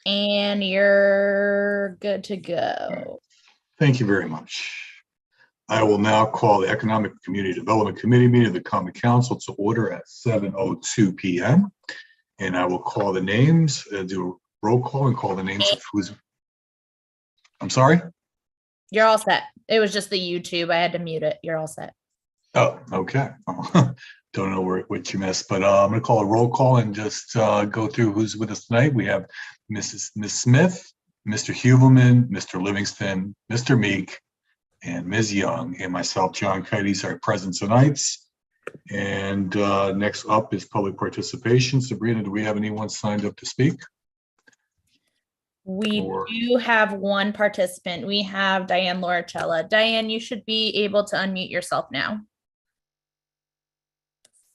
And you're good to go. Thank you very much. I will now call the Economic Community Development Committee meeting of the Common Council to order at 7:02 p.m. And I will call the names, do a roll call and call the names of who's. I'm sorry? You're all set. It was just the YouTube. I had to mute it. You're all set. Oh, okay. Don't know what you missed, but I'm going to call a roll call and just go through who's with us tonight. We have Miss Smith, Mr. Huvelman, Mr. Livingston, Mr. Meek, and Ms. Young, and myself, John Kites, are present tonight. And next up is public participation. Sabrina, do we have anyone signed up to speak? We do have one participant. We have Diane Lauricella. Diane, you should be able to unmute yourself now.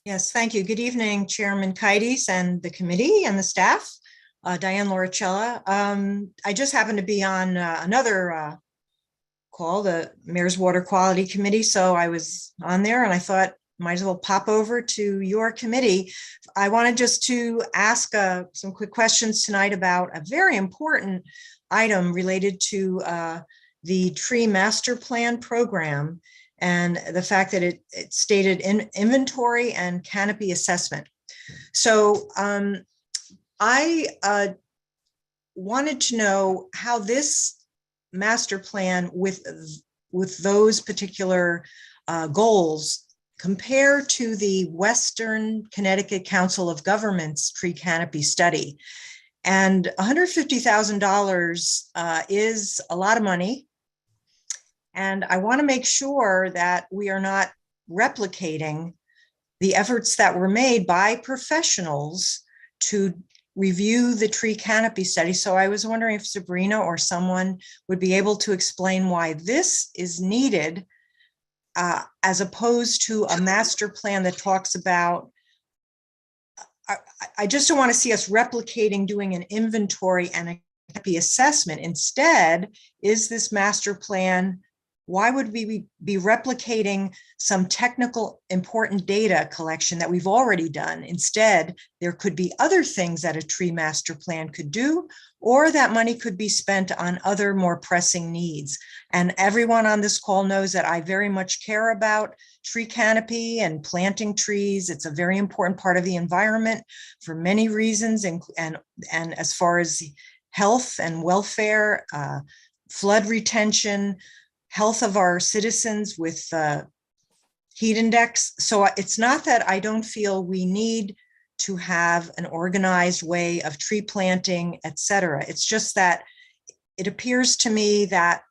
Yes, thank you. Good evening, Chairman Kites and the committee and the staff. Diane Lauricella. I just happened to be on another call, the Mayor's Water Quality Committee. So I was on there and I thought might as well pop over to your committee. I wanted just to ask some quick questions tonight about a very important item related to the Tree Master Plan program and the fact that it stated inventory and canopy assessment. So I wanted to know how this master plan with those particular goals compare to the Western Connecticut Council of Governments tree canopy study. And $150,000 is a lot of money. And I want to make sure that we are not replicating the efforts that were made by professionals to review the tree canopy study. So I was wondering if Sabrina or someone would be able to explain why this is needed as opposed to a master plan that talks about, I just don't want to see us replicating doing an inventory and a canopy assessment. Instead, is this master plan, why would we be replicating some technical important data collection that we've already done? Instead, there could be other things that a tree master plan could do, or that money could be spent on other more pressing needs. And everyone on this call knows that I very much care about tree canopy and planting trees. It's a very important part of the environment for many reasons, and as far as health and welfare, flood retention, health of our citizens with heat index. So it's not that I don't feel we need to have an organized way of tree planting, et cetera. It's just that it appears to me that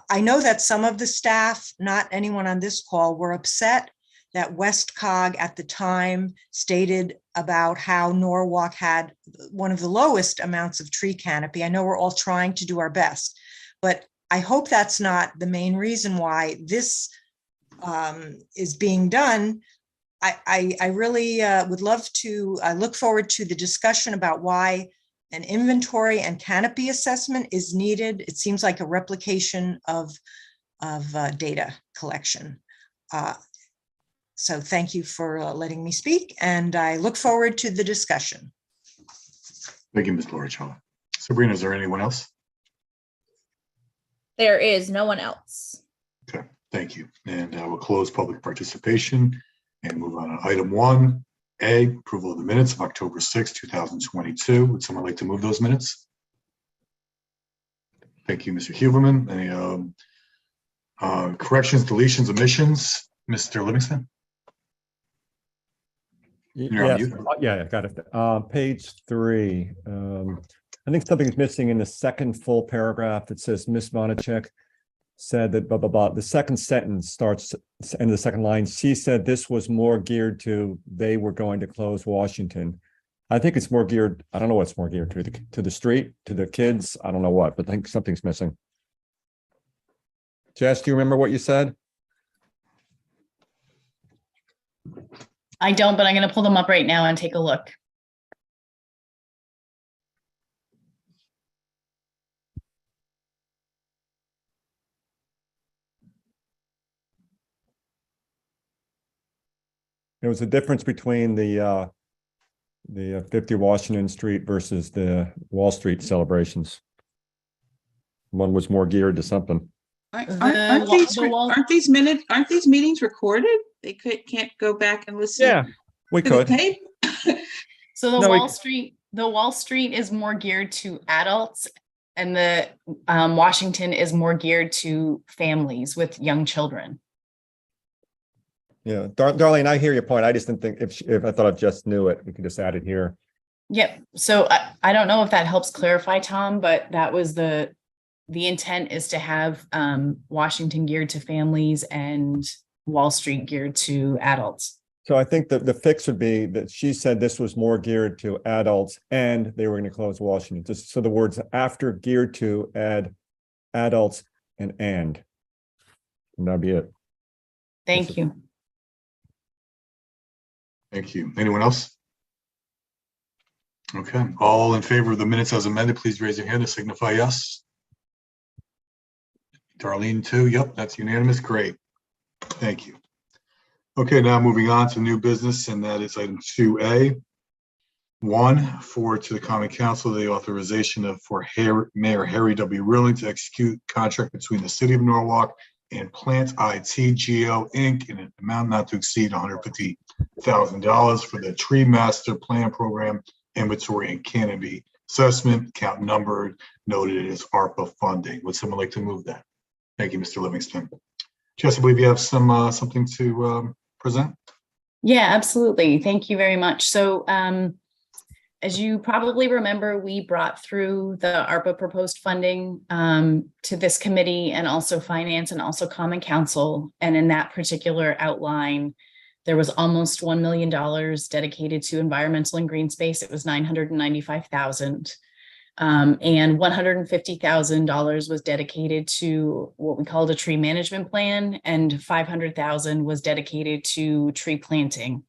I know that some of the staff, not anyone on this call, were upset that WestCog at the time stated about how Norwalk had one of the lowest amounts of tree canopy. I know we're all trying to do our best, but I hope that's not the main reason why this is being done. I really would love to, I look forward to the discussion about why an inventory and canopy assessment is needed. It seems like a replication of data collection. So thank you for letting me speak, and I look forward to the discussion. Thank you, Ms. Lauricella. Sabrina, is there anyone else? There is no one else. Okay, thank you. And we'll close public participation and move on to item 1A, approval of the minutes of October 6, 2022. Would someone like to move those minutes? Thank you, Mr. Huberman. Any corrections, deletions, omissions? Mr. Livingston? Yes, yeah, I got it. Page 3. I think something's missing in the second full paragraph. It says Ms. Vonacek said that blah, blah, blah. The second sentence starts in the second line. She said this was more geared to, they were going to close Washington. I think it's more geared, I don't know what's more geared to the street, to the kids. I don't know what, but I think something's missing. Jess, do you remember what you said? I don't, but I'm going to pull them up right now and take a look. There was a difference between the the 50 Washington Street versus the Wall Street celebrations. One was more geared to something. The Aren't these meetings recorded? They can't go back and listen Yeah, we to the could. tape? So the No, we- Wall Street is more geared to adults, and the Washington is more geared to families with young children. Yeah, Darlene, I hear your point. I just didn't think if I thought I just knew it, we could just add it here. Yep. So I don't know if that helps clarify, Tom, but that was the intent is to have Washington geared to families and Wall Street geared to adults. So I think the fix would be that she said this was more geared to adults and they were going to close Washington. Just so the words after geared to add adults and. And that'd be it. Thank you. Thank you. Anyone else? Okay, all in favor of the minutes as amended, please raise your hand to signify yes. Darlene too. Yep, that's unanimous. Great. Thank you. Okay, now moving on to new business, and that is item 2A. 1, forward to the Common Council, the authorization for Mayor Harry W. Rilling to execute contract between the City of Norwalk and Plant IT Geo Inc. in an amount not to exceed $150,000 for the Tree Master Plan Program Inventory and Canopy Assessment, account numbered, noted as ARPA funding. Would someone like to move that? Thank you, Mr. Livingston. Jess, I believe you have something to present. Yeah, absolutely. Thank you very much. So as you probably remember, we brought through the ARPA proposed funding to this committee and also finance and also Common Council. And in that particular outline, there was almost $1 million dedicated to environmental and green space. It was $995,000. And $150,000 was dedicated to what we called a tree management plan, and $500,000 was dedicated to tree planting.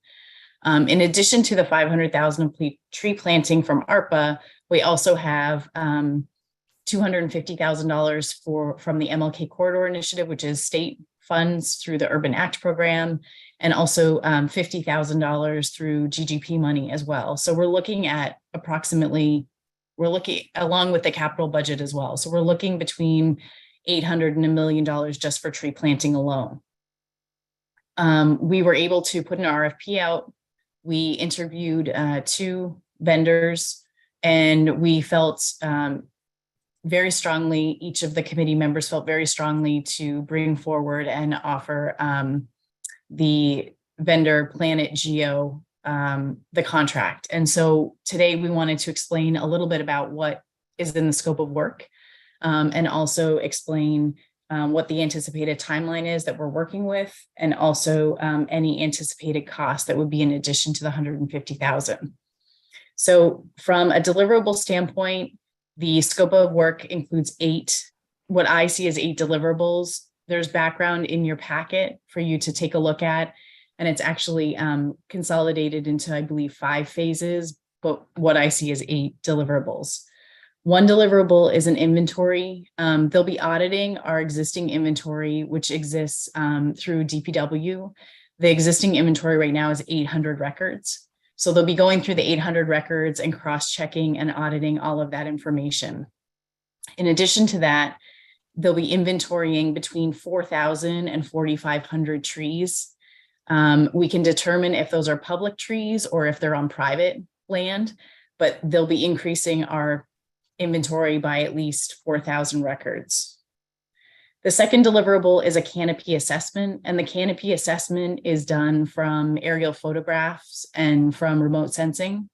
In addition to the $500,000 of tree planting from ARPA, we also have $250,000 from the MLK Corridor Initiative, which is state funds through the Urban Act program, and also $50,000 through GGP money as well. So we're looking at along with the capital budget as well. So we're looking between $800,000 and $1 million just for tree planting alone. We were able to put an RFP out. We interviewed 2 vendors, and we felt very strongly, each of the committee members felt very strongly to bring forward and offer the vendor Planet Geo the contract. And so today we wanted to explain a little bit about what is in the scope of work, and also explain what the anticipated timeline is that we're working with, and also any anticipated cost that would be in addition to the $150,000. So from a deliverable standpoint, the scope of work includes 8, what I see as 8 deliverables. There's background in your packet for you to take a look at, and it's actually consolidated into, I believe, 5 phases, but what I see is 8 deliverables. One deliverable is an inventory. They'll be auditing our existing inventory, which exists through DPW. The existing inventory right now is 800 records. So they'll be going through the 800 records and cross-checking and auditing all of that information. In addition to that, they'll be inventorying between 4,000 and 4,500 trees. We can determine if those are public trees or if they're on private land, but they'll be increasing our inventory by at least 4,000 records. The second deliverable is a canopy assessment, and the canopy assessment is done from aerial photographs and from remote sensing.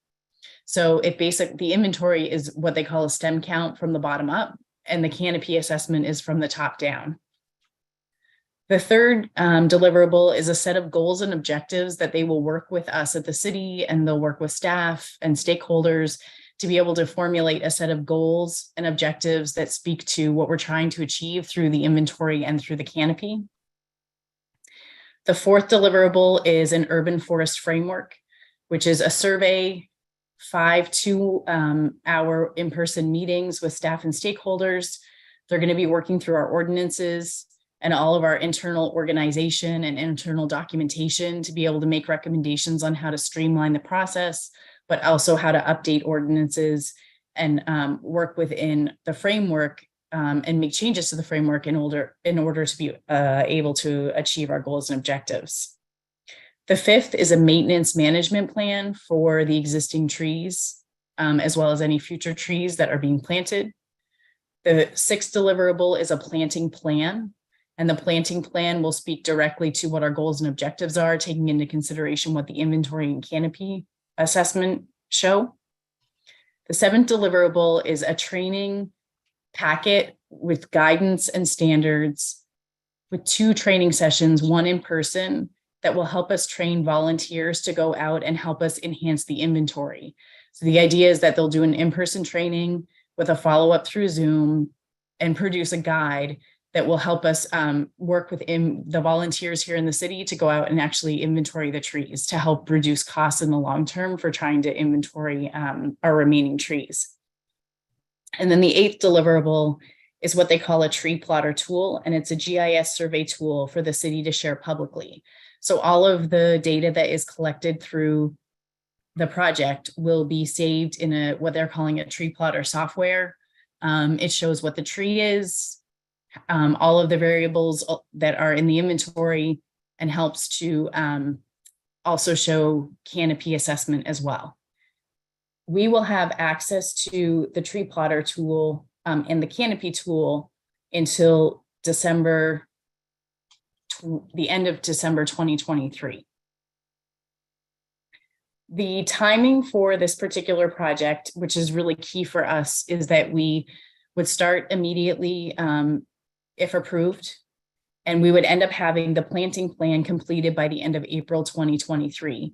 So the inventory is what they call a stem count from the bottom up, and the canopy assessment is from the top down. The third deliverable is a set of goals and objectives that they will work with us at the city, and they'll work with staff and stakeholders to be able to formulate a set of goals and objectives that speak to what we're trying to achieve through the inventory and through the canopy. The fourth deliverable is an urban forest framework, which is a survey, 5 2-hour in-person meetings with staff and stakeholders. They're going to be working through our ordinances and all of our internal organization and internal documentation to be able to make recommendations on how to streamline the process, but also how to update ordinances and work within the framework and make changes to the framework in order to be able to achieve our goals and objectives. The fifth is a maintenance management plan for the existing trees, as well as any future trees that are being planted. The sixth deliverable is a planting plan, and the planting plan will speak directly to what our goals and objectives are, taking into consideration what the inventory and canopy assessment show. The seventh deliverable is a training packet with guidance and standards with 2 training sessions, one in person, that will help us train volunteers to go out and help us enhance the inventory. So the idea is that they'll do an in-person training with a follow-up through Zoom and produce a guide that will help us work with the volunteers here in the city to go out and actually inventory the trees to help reduce costs in the long term for trying to inventory our remaining trees. And then the 8th deliverable is what they call a tree plotter tool, and it's a GIS survey tool for the city to share publicly. So all of the data that is collected through the project will be saved in what they're calling a tree plotter software. It shows what the tree is, all of the variables that are in the inventory, and helps to also show canopy assessment as well. We will have access to the tree plotter tool and the canopy tool until the end of December 2023. The timing for this particular project, which is really key for us, is that we would start immediately if approved, and we would end up having the planting plan completed by the end of April 2023.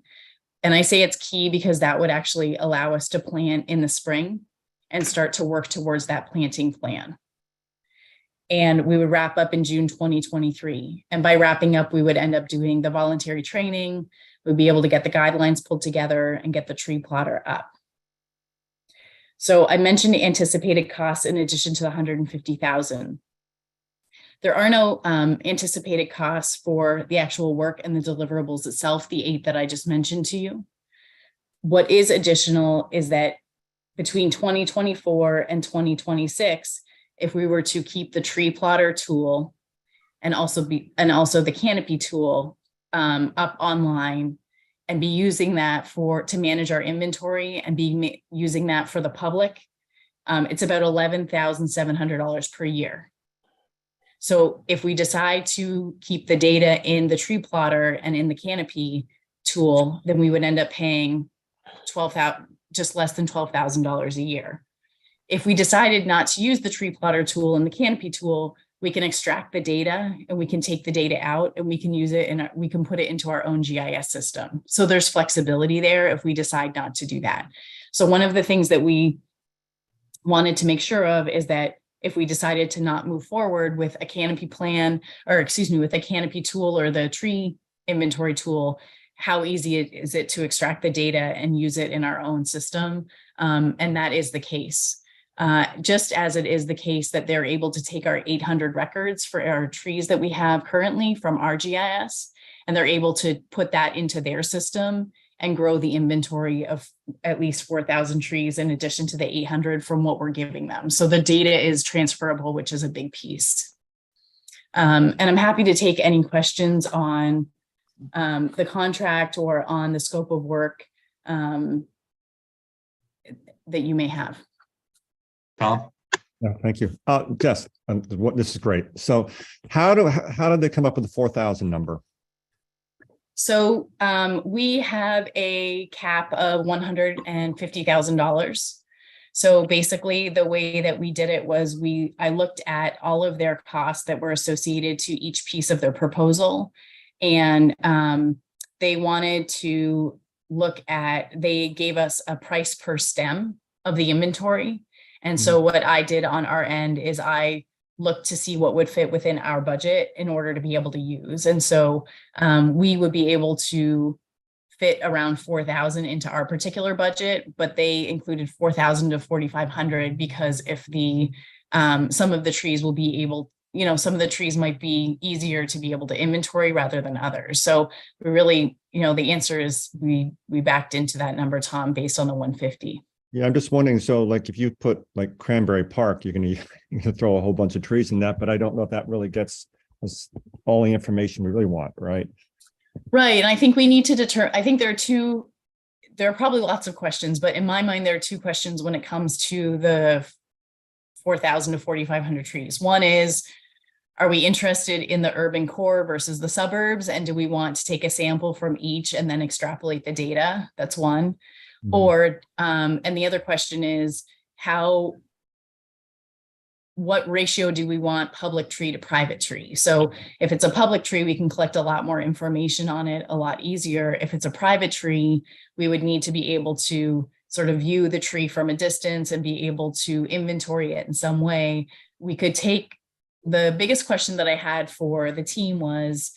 And I say it's key because that would actually allow us to plant in the spring and start to work towards that planting plan. And we would wrap up in June 2023. And by wrapping up, we would end up doing the voluntary training. We'd be able to get the guidelines pulled together and get the tree plotter up. So I mentioned the anticipated costs in addition to the $150,000. There are no anticipated costs for the actual work and the deliverables itself, the 8 that I just mentioned to you. What is additional is that between 2024 and 2026, if we were to keep the tree plotter tool and also the canopy tool up online and be using that to manage our inventory and be using that for the public, it's about $11,700 per year. So if we decide to keep the data in the tree plotter and in the canopy tool, then we would end up paying just less than $12,000 a year. If we decided not to use the tree plotter tool and the canopy tool, we can extract the data and we can take the data out and we can use it and we can put it into our own GIS system. So there's flexibility there if we decide not to do that. So one of the things that we wanted to make sure of is that if we decided to not move forward with a canopy plan, or excuse me, with a canopy tool or the tree inventory tool, how easy is it to extract the data and use it in our own system? And that is the case. Just as it is the case that they're able to take our 800 records for our trees that we have currently from our GIS, and they're able to put that into their system and grow the inventory of at least 4,000 trees in addition to the 800 from what we're giving them. So the data is transferable, which is a big piece. And I'm happy to take any questions on the contract or on the scope of work that you may have. Tom? Yeah, thank you. Jess, this is great. So how did they come up with the 4,000 number? So we have a cap of $150,000. So basically the way that we did it was I looked at all of their costs that were associated to each piece of their proposal. And they wanted to they gave us a price per stem of the inventory. And so what I did on our end is I looked to see what would fit within our budget in order to be able to use. And so we would be able to fit around 4,000 into our particular budget, but they included 4,000 to 4,500 because if some of the trees will be able, some of the trees might be easier to be able to inventory rather than others. So we really, the answer is we backed into that number, Tom, based on the 150. Yeah, I'm just wondering, so like if you put like Cranberry Park, you're gonna throw a whole bunch of trees in that, but I don't know if that really gets us all the information we really want, right? Right. And I think we need to I think there are probably lots of questions, but in my mind, there are two questions when it comes to the 4,000 to 4,500 trees. One is, are we interested in the urban core versus the suburbs? And do we want to take a sample from each and then extrapolate the data? That's one. Or, and the other question is what ratio do we want public tree to private tree? So if it's a public tree, we can collect a lot more information on it a lot easier. If it's a private tree, we would need to be able to sort of view the tree from a distance and be able to inventory it in some way. We could take the biggest question that I had for the team was,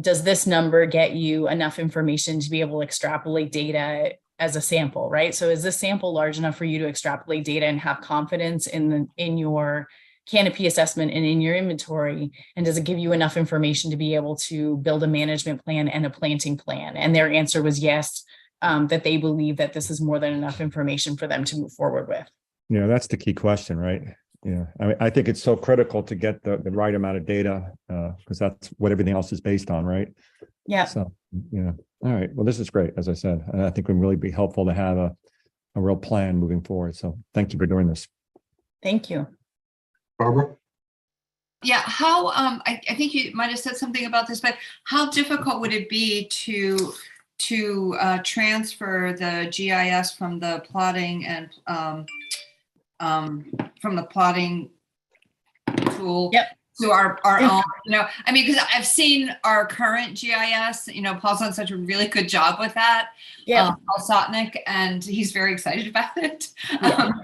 does this number get you enough information to be able to extrapolate data as a sample, right? So is this sample large enough for you to extrapolate data and have confidence in your canopy assessment and in your inventory? And does it give you enough information to be able to build a management plan and a planting plan? And their answer was yes, that they believe that this is more than enough information for them to move forward with. Yeah, that's the key question, right? Yeah, I think it's so critical to get the right amount of data because that's what everything else is based on, right? Yeah. So, yeah. All right. Well, this is great, as I said, and I think it would really be helpful to have a real plan moving forward. So thank you for doing this. Thank you. Barbara? Yeah, I think you might have said something about this, but how difficult would it be to transfer the GIS from the plotting and from the plotting tool to our own, because I've seen our current GIS, Paul's done such a really good job with that. Paul Sotnick, and he's very excited about it. And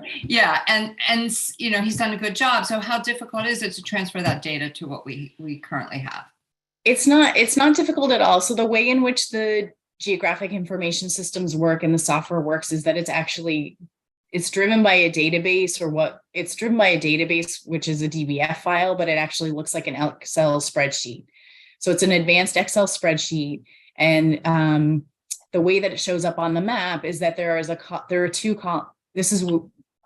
he's done a good job. So how difficult is it to transfer that data to what we currently have? It's not difficult at all. So the way in which the geographic information systems work and the software works is that it's driven by a database which is a DBF file, but it actually looks like an Excel spreadsheet. So it's an advanced Excel spreadsheet. And the way that it shows up on the map is that there are two columns. This is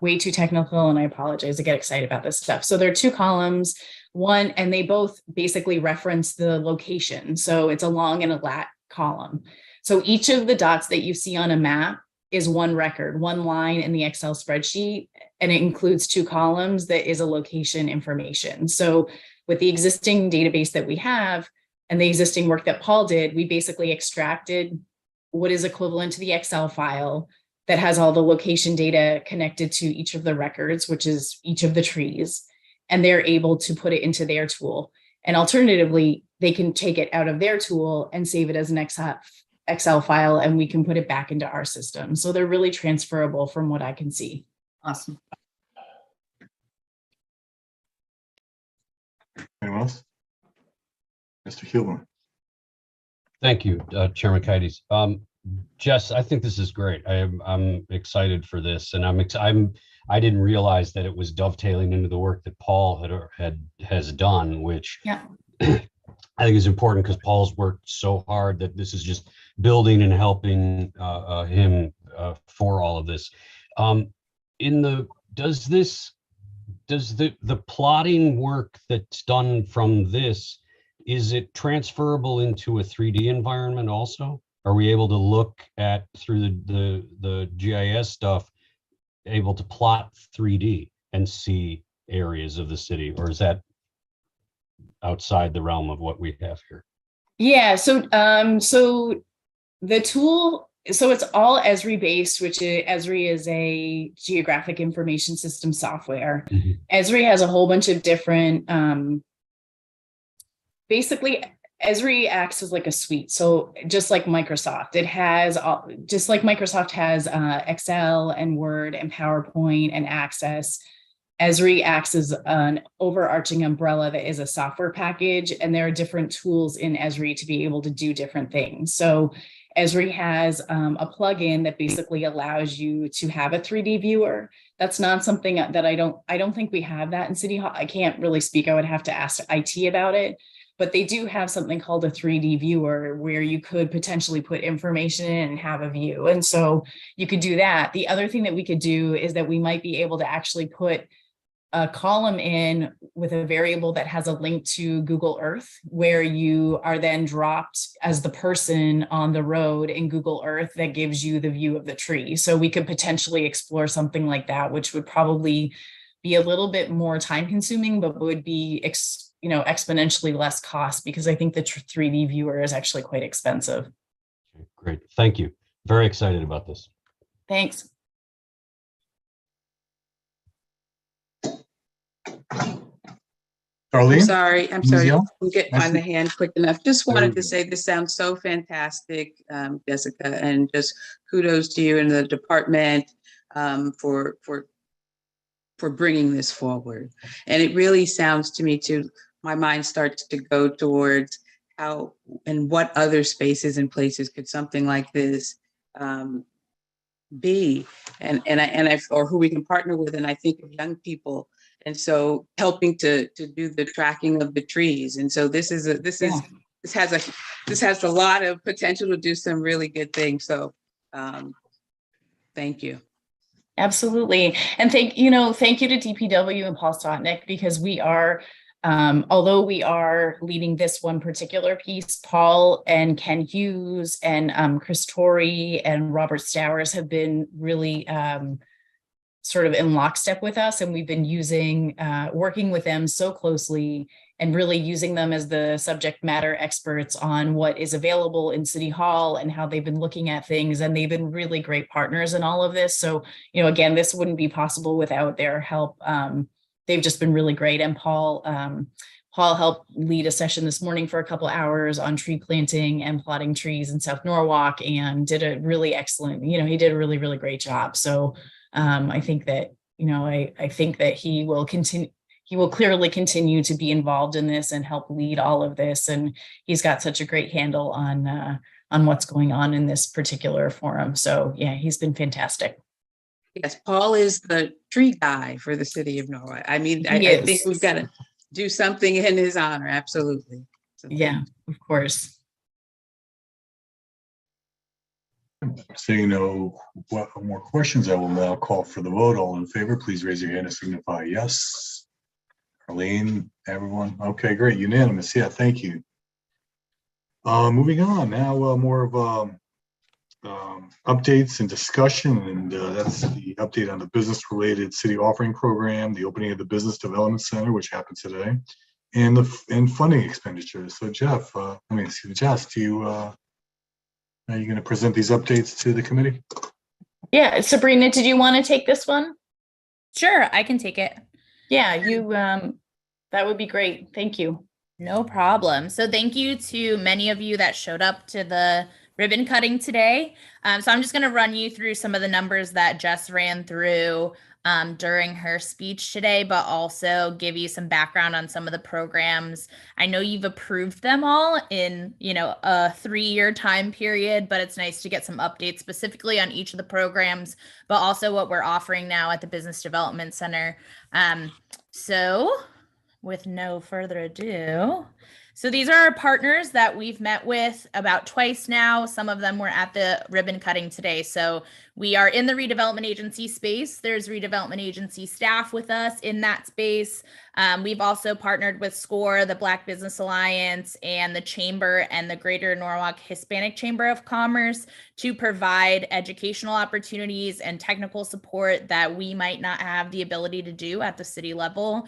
way too technical, and I apologize. I get excited about this stuff. So there are two columns, and they both basically reference the location. So it's a long and a lat column. So each of the dots that you see on a map is one record, one line in the Excel spreadsheet, and it includes two columns that is a location information. So with the existing database that we have and the existing work that Paul did, we basically extracted what is equivalent to the Excel file that has all the location data connected to each of the records, which is each of the trees, and they're able to put it into their tool. And alternatively, they can take it out of their tool and save it as an Excel file, and we can put it back into our system. So they're really transferable from what I can see. Awesome. Anyone else? Mr. Huberman. Thank you, Chairman Kites. Jess, I think this is great. I'm excited for this, and I didn't realize that it was dovetailing into the work that Paul has done, which I think is important because Paul's worked so hard that this is just building and helping him for all of this. Does the plotting work that's done from this, is it transferable into a 3D environment also? Are we able to look at through the GIS stuff, able to plot 3D and see areas of the city, or is that outside the realm of what we have here? Yeah, so the tool, so it's all Esri based, which Esri is a geographic information system software. Mm-hmm. Esri has a whole bunch of different, basically Esri acts as like a suite. So just like Microsoft, Microsoft has Excel and Word and PowerPoint and Access. Esri acts as an overarching umbrella that is a software package, and there are different tools in Esri to be able to do different things. So Esri has a plugin that basically allows you to have a 3D viewer. That's not something that I don't think we have that in City Hall. I can't really speak. I would have to ask IT about it, but they do have something called a 3D viewer where you could potentially put information in and have a view. And so you could do that. The other thing that we could do is that we might be able to actually put a column in with a variable that has a link to Google Earth, where you are then dropped as the person on the road in Google Earth that gives you the view of the tree. So we could potentially explore something like that, which would probably be a little bit more time consuming, but would be exponentially less cost, because I think the 3D viewer is actually quite expensive. Great, thank you. Very excited about this. Thanks. Darlene? I'm Ms. sorry, Young? we'll get I on the see. hand quick enough. Just Very wanted to good. say this sounds so fantastic, Jessica, and just kudos to you and the department for bringing this forward. And it really sounds to me my mind starts to go towards how and what other spaces and places could something like this be, or who we can partner with. And I think of young people, and so helping to do the tracking of the trees. And so this has a lot of potential to do some really good things. So thank you. Absolutely. And thank you to DPW and Paul Sotnick, because we are, although we are leading this one particular piece, Paul and Ken Hughes and Chris Torrey and Robert Stowers have been really sort of in lockstep with us. And we've been working with them so closely and really using them as the subject matter experts on what is available in City Hall and how they've been looking at things. And they've been really great partners in all of this. So, again, this wouldn't be possible without their help. They've just been really great. And Paul helped lead a session this morning for a couple hours on tree planting and plotting trees in South Norwalk, and did a really excellent, he did a really, really great job. So I think that, I think that he will clearly continue to be involved in this and help lead all of this. And he's got such a great handle on what's going on in this particular forum. So yeah, he's been fantastic. Yes, Paul is the tree guy for the city of Norwalk. I mean, I think we've got to do something in his honor. Absolutely. So yeah, of course. Seeing no more questions, I will now call for the vote. All in favor, please raise your hand and signify yes. Arlene, everyone. Okay, great. Unanimous. Yeah, thank you. Moving on now, more of updates and discussion, and that's the update on the business-related city offering program, the opening of the Business Development Center, which happened today, and funding expenditures. So Jess, are you going to present these updates to the committee? Yeah, Sabrina, did you want to take this one? Sure, I can take it. Yeah, that would be great. Thank you. No problem. So thank you to many of you that showed up to the ribbon cutting today. So I'm just going to run you through some of the numbers that Jess ran through during her speech today, but also give you some background on some of the programs. I know you've approved them all in, a 3-year time period, but it's nice to get some updates specifically on each of the programs, but also what we're offering now at the Business Development Center. So with no further ado, so these are our partners that we've met with about twice now. Some of them were at the ribbon cutting today. So we are in the redevelopment agency space. There's redevelopment agency staff with us in that space. We've also partnered with SCORE, the Black Business Alliance, and the Chamber and the Greater Norwalk Hispanic Chamber of Commerce to provide educational opportunities and technical support that we might not have the ability to do at the city level.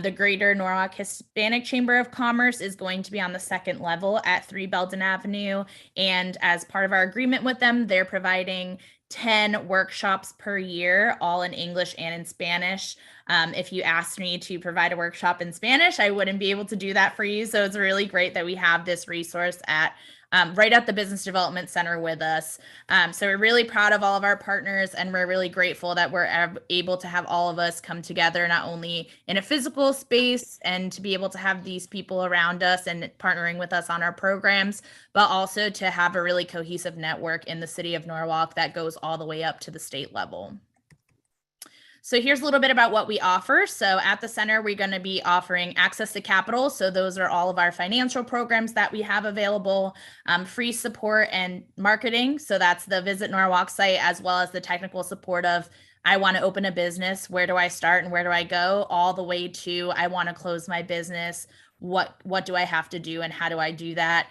The Greater Norwalk Hispanic Chamber of Commerce is going to be on the second level at 3 Belden Avenue. And as part of our agreement with them, they're providing 10 workshops per year, all in English and in Spanish. If you asked me to provide a workshop in Spanish, I wouldn't be able to do that for you. So it's really great that we have this resource at right at the Business Development Center with us. So we're really proud of all of our partners, and we're really grateful that we're able to have all of us come together, not only in a physical space and to be able to have these people around us and partnering with us on our programs, but also to have a really cohesive network in the city of Norwalk that goes all the way up to the state level. So here's a little bit about what we offer. So at the center, we're going to be offering access to capital. So those are all of our financial programs that we have available, free support and marketing. So that's the Visit Norwalk site, as well as the technical support of, I want to open a business, where do I start and where do I go, all the way to, I want to close my business. What do I have to do and how do I do that?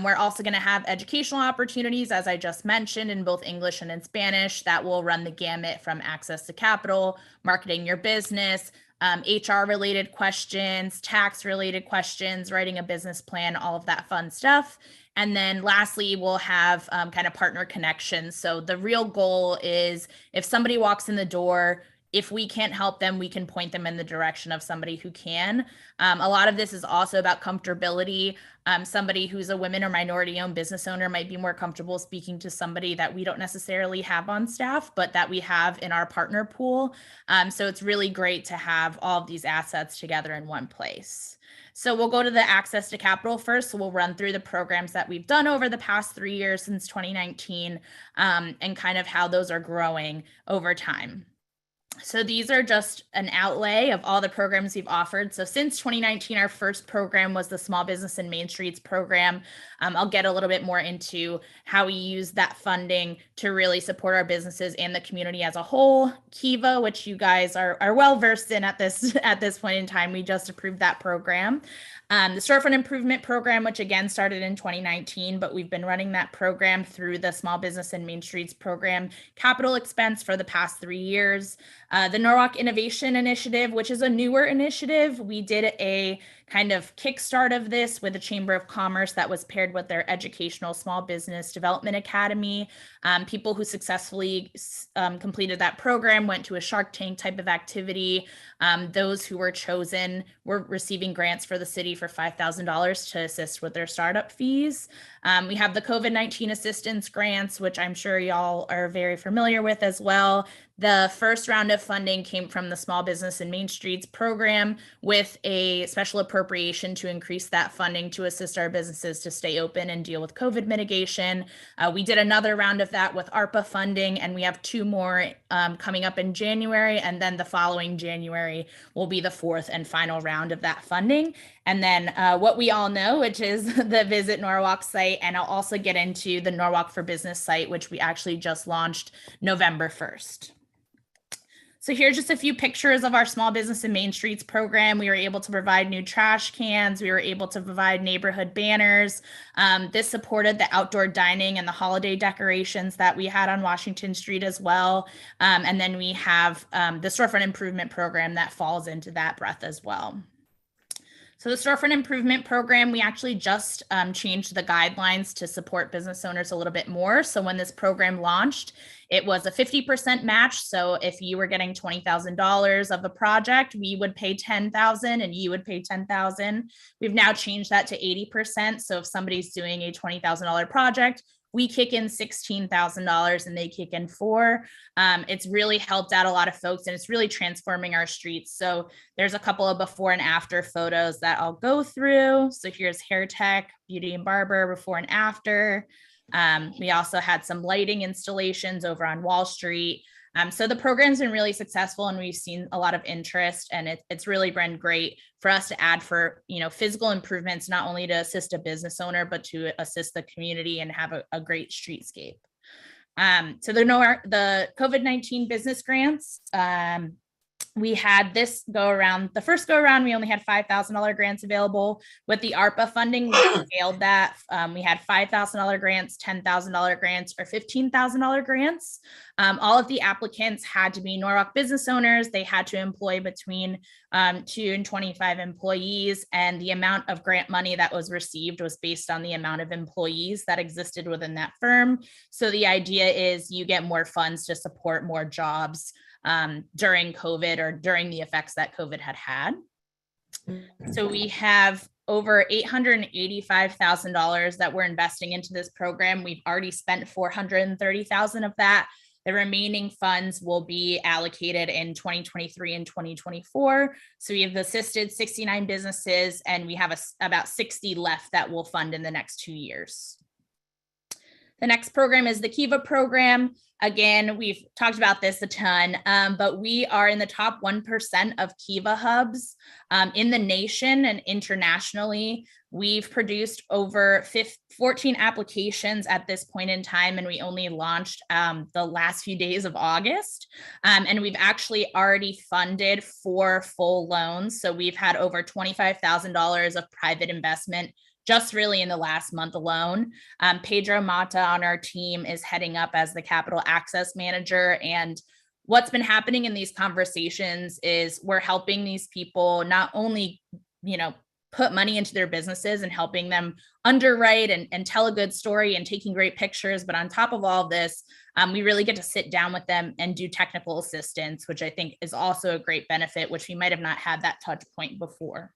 We're also going to have educational opportunities, as I just mentioned, in both English and in Spanish, that will run the gamut from access to capital, marketing your business, HR related questions, tax related questions, writing a business plan, all of that fun stuff. And then lastly, we'll have kind of partner connections. So the real goal is, if somebody walks in the door, if we can't help them, we can point them in the direction of somebody who can. A lot of this is also about comfortability. Somebody who's a women or minority owned business owner might be more comfortable speaking to somebody that we don't necessarily have on staff, but that we have in our partner pool. So it's really great to have all of these assets together in one place. So we'll go to the access to capital first. So we'll run through the programs that we've done over the past 3 years since 2019, and kind of how those are growing over time. So these are just an outlay of all the programs we've offered. So since 2019, our first program was the Small Business in Main Streets program. I'll get a little bit more into how we use that funding to really support our businesses and the community as a whole. Kiva, which you guys are well versed in at this point in time, we just approved that program. The Storefront Improvement Program, which again started in 2019, but we've been running that program through the Small Business in Main Streets program capital expense for the past 3 years. The Norwalk Innovation Initiative, which is a newer initiative. We did a kind of kickstart of this with the Chamber of Commerce that was paired with their Educational Small Business Development Academy. People who successfully completed that program went to a Shark Tank type of activity. Those who were chosen were receiving grants for the city for $5,000 to assist with their startup fees. We have the COVID-19 assistance grants, which I'm sure y'all are very familiar with as well. The first round of funding came from the Small Business in Main Streets program, with a special appropriation to increase that funding to assist our businesses to stay open and deal with COVID mitigation. We did another round of that with ARPA funding, and we have 2 more coming up in January, and then the following January will be the 4th and final round of that funding. And then what we all know, which is the Visit Norwalk site, and I'll also get into the Norwalk for Business site, which we actually just launched November 1st. So here's just a few pictures of our Small Business in Main Streets program. We were able to provide new trash cans. We were able to provide neighborhood banners. This supported the outdoor dining and the holiday decorations that we had on Washington Street as well. And then we have the Storefront Improvement Program that falls into that breadth as well. So the Storefront Improvement Program, we actually just changed the guidelines to support business owners a little bit more. So when this program launched, it was a 50% match. So if you were getting $20,000 of a project, we would pay $10,000 and you would pay $10,000. We've now changed that to 80%. So if somebody's doing a $20,000 project, we kick in $16,000 and they kick in $4,000. It's really helped out a lot of folks, and it's really transforming our streets. So there's a couple of before and after photos that I'll go through. So here's Hair Tech, Beauty and Barber, before and after. We also had some lighting installations over on Wall Street. So the program's been really successful, and we've seen a lot of interest, and it's really been great for us to add for, physical improvements, not only to assist a business owner, but to assist the community and have a great streetscape. So the COVID-19 business grants, we had this go around. The first go around, we only had $5,000 grants available. With the ARPA funding, we scaled that. We had $5,000 grants, $10,000 grants, or $15,000 grants. All of the applicants had to be Norwalk business owners. They had to employ between 2 and 25 employees, and the amount of grant money that was received was based on the amount of employees that existed within that firm. So the idea is you get more funds to support more jobs during COVID, or during the effects that COVID had. So we have over $885,000 that we're investing into this program. We've already spent $430,000 of that. The remaining funds will be allocated in 2023 and 2024. So we have assisted 69 businesses, and we have about 60 left that will fund in the next 2 years. The next program is the Kiva program. Again, we've talked about this a ton, but we are in the top 1% of Kiva hubs in the nation and internationally. We've produced over 14 applications at this point in time, and we only launched the last few days of August. And we've actually already funded 4 full loans. So we've had over $25,000 of private investment just really in the last month alone. Pedro Mata on our team is heading up as the capital access manager. And what's been happening in these conversations is we're helping these people not only, put money into their businesses and helping them underwrite and tell a good story and taking great pictures. But on top of all of this, we really get to sit down with them and do technical assistance, which I think is also a great benefit, which we might have not had that touch point before.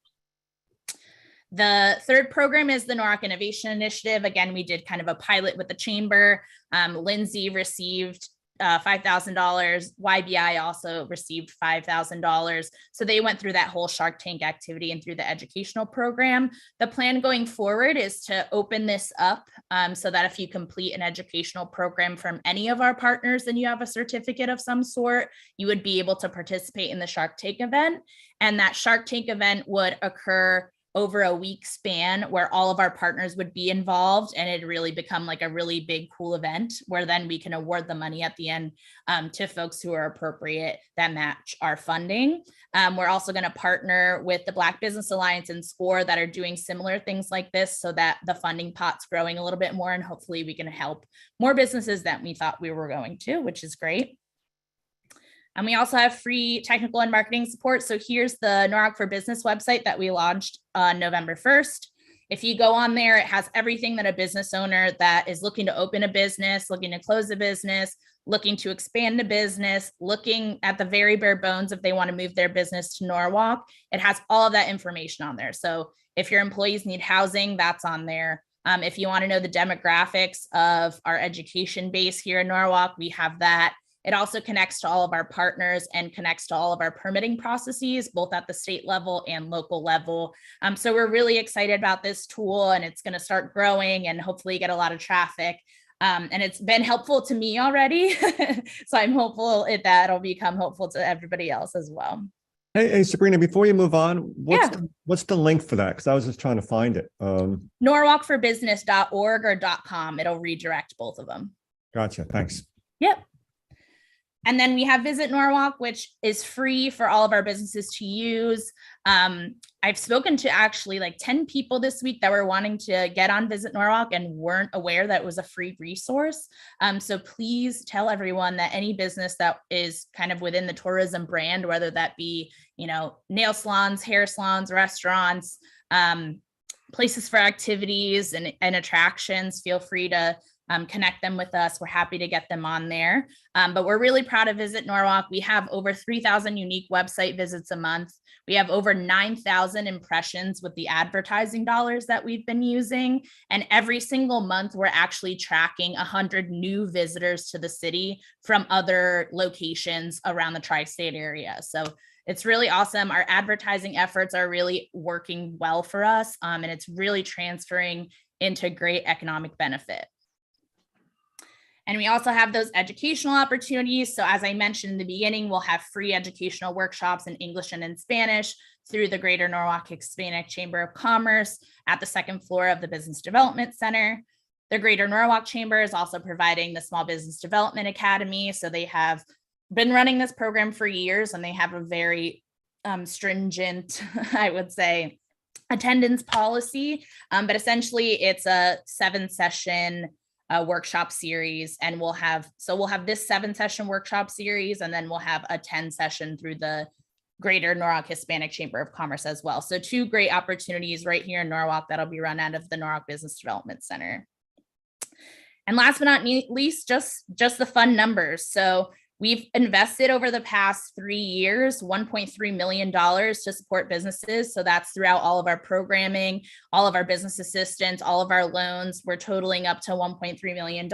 The third program is the Norwalk Innovation Initiative. Again, we did kind of a pilot with the chamber. Lindsay received $5,000. YBI also received $5,000. So they went through that whole Shark Tank activity and through the educational program. The plan going forward is to open this up so that if you complete an educational program from any of our partners and you have a certificate of some sort, you would be able to participate in the Shark Tank event. And that Shark Tank event would occur over a week span where all of our partners would be involved, and it'd really become like a really big, cool event where then we can award the money at the end to folks who are appropriate that match our funding. We're also going to partner with the Black Business Alliance and SCORE that are doing similar things like this so that the funding pot's growing a little bit more, and hopefully we can help more businesses than we thought we were going to, which is great. And we also have free technical and marketing support. So here's the Norwalk for Business website that we launched on November 1st. If you go on there, it has everything that a business owner that is looking to open a business, looking to close a business, looking to expand a business, looking at the very bare bones if they want to move their business to Norwalk. It has all of that information on there. So if your employees need housing, that's on there. If you want to know the demographics of our education base here in Norwalk, we have that. It also connects to all of our partners and connects to all of our permitting processes, both at the state level and local level. So we're really excited about this tool, and it's going to start growing and hopefully get a lot of traffic. And it's been helpful to me already. So I'm hopeful that it'll become helpful to everybody else as well. Hey, Sabrina, before you move on, what's the link for that? Because I was just trying to find it. Norwalkforbusiness.org or .com. It'll redirect both of them. Gotcha. Thanks. Yep. And then we have Visit Norwalk, which is free for all of our businesses to use. I've spoken to actually like 10 people this week that were wanting to get on Visit Norwalk and weren't aware that it was a free resource. So please tell everyone that any business that is kind of within the tourism brand, whether that be, nail salons, hair salons, restaurants, places for activities and attractions, feel free to connect them with us. We're happy to get them on there. But we're really proud of Visit Norwalk. We have over 3,000 unique website visits a month. We have over 9,000 impressions with the advertising dollars that we've been using. And every single month, we're actually tracking 100 new visitors to the city from other locations around the tri-state area. So it's really awesome. Our advertising efforts are really working well for us, and it's really transferring into great economic benefit. And we also have those educational opportunities. So as I mentioned in the beginning, we'll have free educational workshops in English and in Spanish through the Greater Norwalk Hispanic Chamber of Commerce at the second floor of the Business Development Center. The Greater Norwalk Chamber is also providing the Small Business Development Academy. So they have been running this program for years, and they have a very stringent, I would say, attendance policy. But essentially, it's a 7-session workshop series, and we'll have this 7-session workshop series, and then we'll have a 10-session through the Greater Norwalk Hispanic Chamber of Commerce as well. So 2 great opportunities right here in Norwalk that'll be run out of the Norwalk Business Development Center. And last but not least, just the fun numbers. So We've invested over the past 3 years, $1.3 million to support businesses. So that's throughout all of our programming, all of our business assistance, all of our loans. We're totaling up to $1.3 million.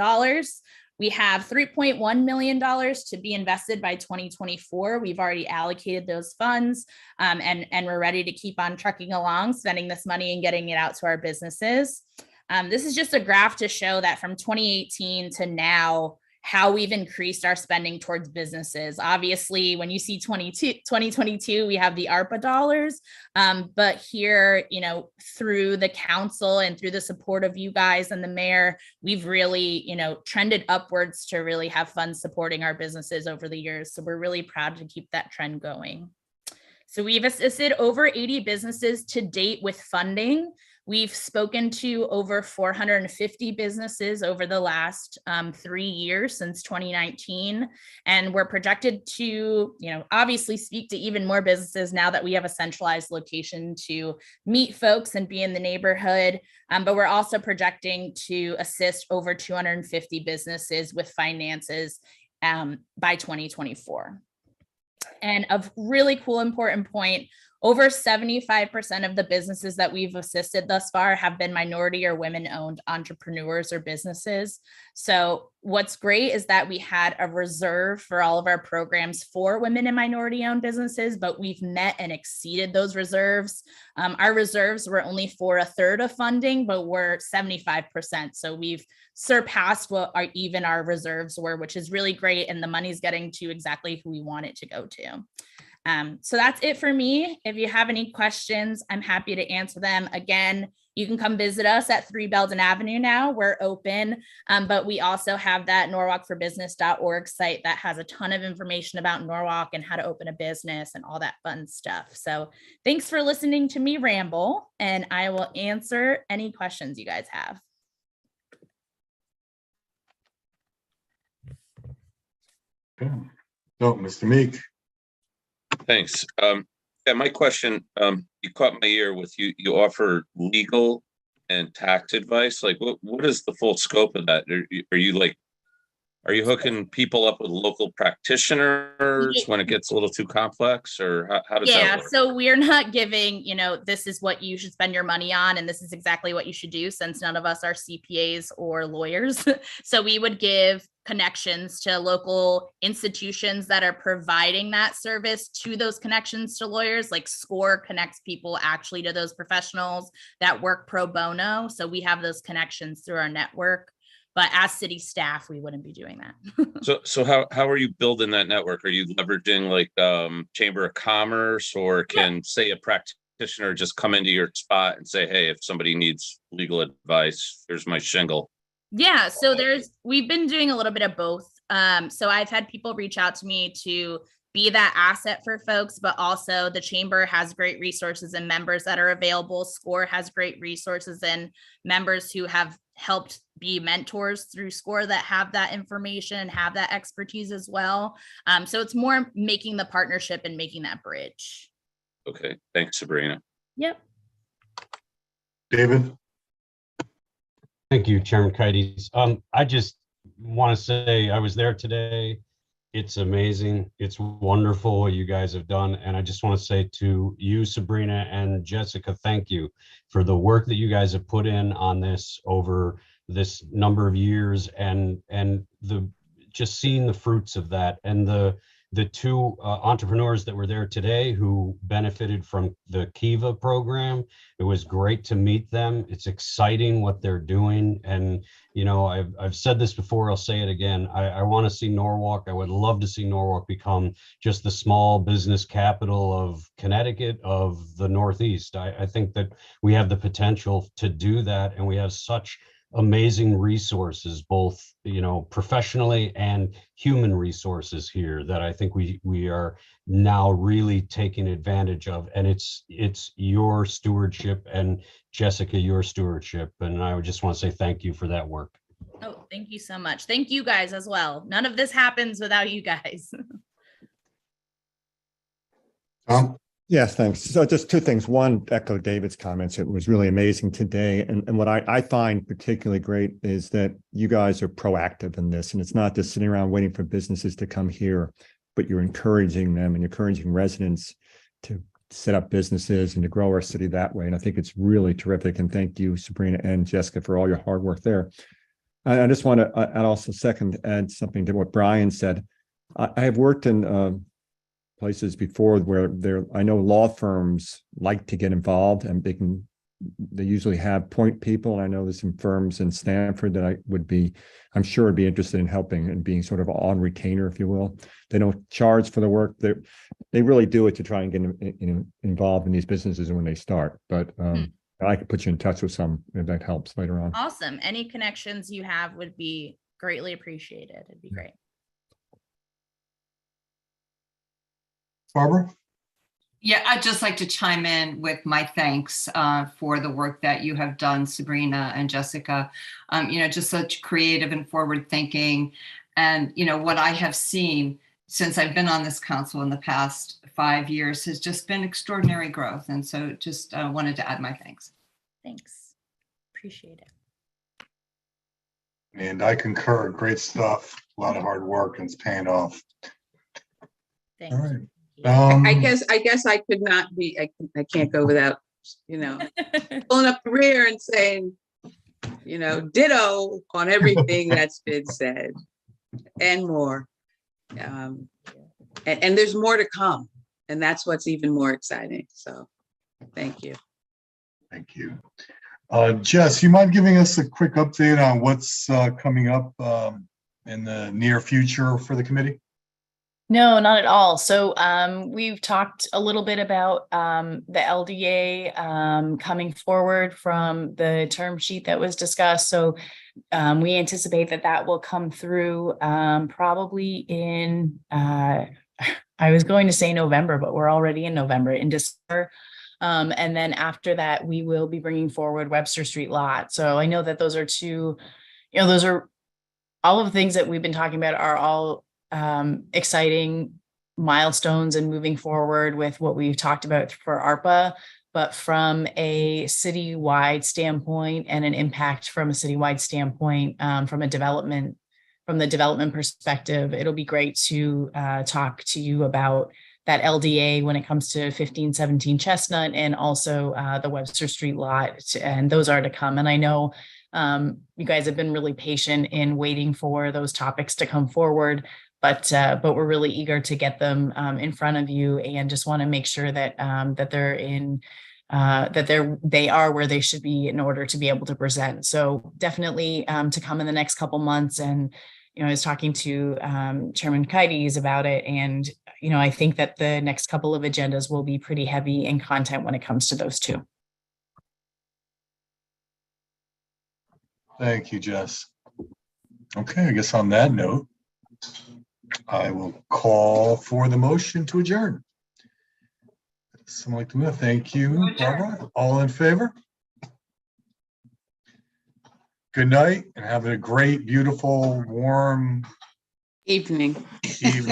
We have $3.1 million to be invested by 2024. We've already allocated those funds, and we're ready to keep on trucking along, spending this money and getting it out to our businesses. This is just a graph to show that from 2018 to now, how we've increased our spending towards businesses. Obviously, when you see 2022, we have the ARPA dollars, but here, through the council and through the support of you guys and the mayor, we've really, trended upwards to really have funds supporting our businesses over the years. So we're really proud to keep that trend going. So we've assisted over 80 businesses to date with funding. We've spoken to over 450 businesses over the last 3 years since 2019. And we're projected to, obviously speak to even more businesses now that we have a centralized location to meet folks and be in the neighborhood. But we're also projecting to assist over 250 businesses with finances by 2024. And a really cool, important point, over 75% of the businesses that we've assisted thus far have been minority or women-owned entrepreneurs or businesses. So what's great is that we had a reserve for all of our programs for women and minority-owned businesses, but we've met and exceeded those reserves. Our reserves were only for a third of funding, but we're 75%. So we've surpassed what our reserves were, which is really great. And the money's getting to exactly who we want it to go to. So that's it for me. If you have any questions, I'm happy to answer them. Again, you can come visit us at 3 Belden Avenue now. We're open, but we also have that norwalkforbusiness.org site that has a ton of information about Norwalk and how to open a business and all that fun stuff. So thanks for listening to me ramble, and I will answer any questions you guys have. Okay. So, Mr. Meek. Thanks. Yeah, my question, you caught my ear with you offer legal and tax advice. Like what is the full scope of that? Are you hooking people up with local practitioners when it gets a little too complex, or how does that work? So we're not giving, this is what you should spend your money on, and this is exactly what you should do, since none of us are CPAs or lawyers. So we would give connections to local institutions that are providing that service to those connections to lawyers. Like SCORE connects people actually to those professionals that work pro bono. So we have those connections through our network. But as city staff, we wouldn't be doing that. So how are you building that network? Are you leveraging like Chamber of Commerce, or can say a practitioner just come into your spot and say, hey, if somebody needs legal advice, here's my shingle? Yeah, so we've been doing a little bit of both. So I've had people reach out to me to be that asset for folks, but also the Chamber has great resources and members that are available. SCORE has great resources and members who have helped be mentors through SCORE that have that information and have that expertise as well. So it's more making the partnership and making that bridge. Okay, thanks, Sabrina. Yep. David. Thank you, Chairman Kites. I just want to say I was there today. It's amazing. It's wonderful what you guys have done. And I just want to say to you, Sabrina and Jessica, thank you for the work that you guys have put in on this over this number of years, and the just seeing the fruits of that, and the two entrepreneurs that were there today who benefited from the Kiva program. It was great to meet them. It's exciting what they're doing. And, I've said this before, I'll say it again. I want to see Norwalk. I would love to see Norwalk become just the small business capital of Connecticut, of the Northeast. I think that we have the potential to do that. And we have such amazing resources, both professionally and human resources here, that I think we are now really taking advantage of. And it's your stewardship, and Jessica, your stewardship, and I would just want to say thank you for that work. Oh, thank you so much. Thank you guys as well. None of this happens without you guys. Tom. Yes, thanks. So just two things. One, echo David's comments. It was really amazing today. And what I find particularly great is that you guys are proactive in this. And it's not just sitting around waiting for businesses to come here, but you're encouraging them and encouraging residents to set up businesses and to grow our city that way. And I think it's really terrific. And thank you, Sabrina and Jessica, for all your hard work there. I just want to I'd also add something to what Brian said. I have worked in places before where I know law firms like to get involved, and they usually have point people. And I know there's some firms in Stanford that I'm sure would be interested in helping and being sort of on retainer, if you will. They don't charge for the work. They really do it to try and get involved in these businesses when they start. But I could put you in touch with some if that helps later on. Awesome. Any connections you have would be greatly appreciated. It'd be great. Barbara? Yeah, I'd just like to chime in with my thanks for the work that you have done, Sabrina and Jessica. Just such creative and forward thinking. And, what I have seen since I've been on this council in the past 5 years has just been extraordinary growth. And so just wanted to add my thanks. Thanks. Appreciate it. And I concur. Great stuff. A lot of hard work, and it's paying off. Thank All you. right. I guess I could not be, I can't go without, pulling up the rear and saying, ditto on everything that's been said and more. And there's more to come. And that's what's even more exciting. So thank you. Thank you. Jess, you mind giving us a quick update on what's coming up in the near future for the committee? No, not at all. So we've talked a little bit about the LDA coming forward from the term sheet that was discussed. So we anticipate that will come through probably in, I was going to say November, but we're already in November, in December. And then after that, we will be bringing forward Webster Street lot. So I know that those are two, those are all of the things that we've been talking about are all exciting milestones and moving forward with what we've talked about for ARPA, but from a citywide standpoint and an impact from a citywide standpoint, from the development perspective, it'll be great to talk to you about that LDA when it comes to 1517 Chestnut and also the Webster Street lot, and those are to come. And I know you guys have been really patient in waiting for those topics to come forward. But we're really eager to get them in front of you, and just want to make sure that they are where they should be in order to be able to present. So definitely to come in the next couple months. And I was talking to Chairman Kites about it, and I think that the next couple of agendas will be pretty heavy in content when it comes to those two. Thank you, Jess. Okay, I guess on that note, I will call for the motion to adjourn. Someone like to move? Thank you, Barbara. All in favor? Good night, and have a great, beautiful, warm Evening. evening.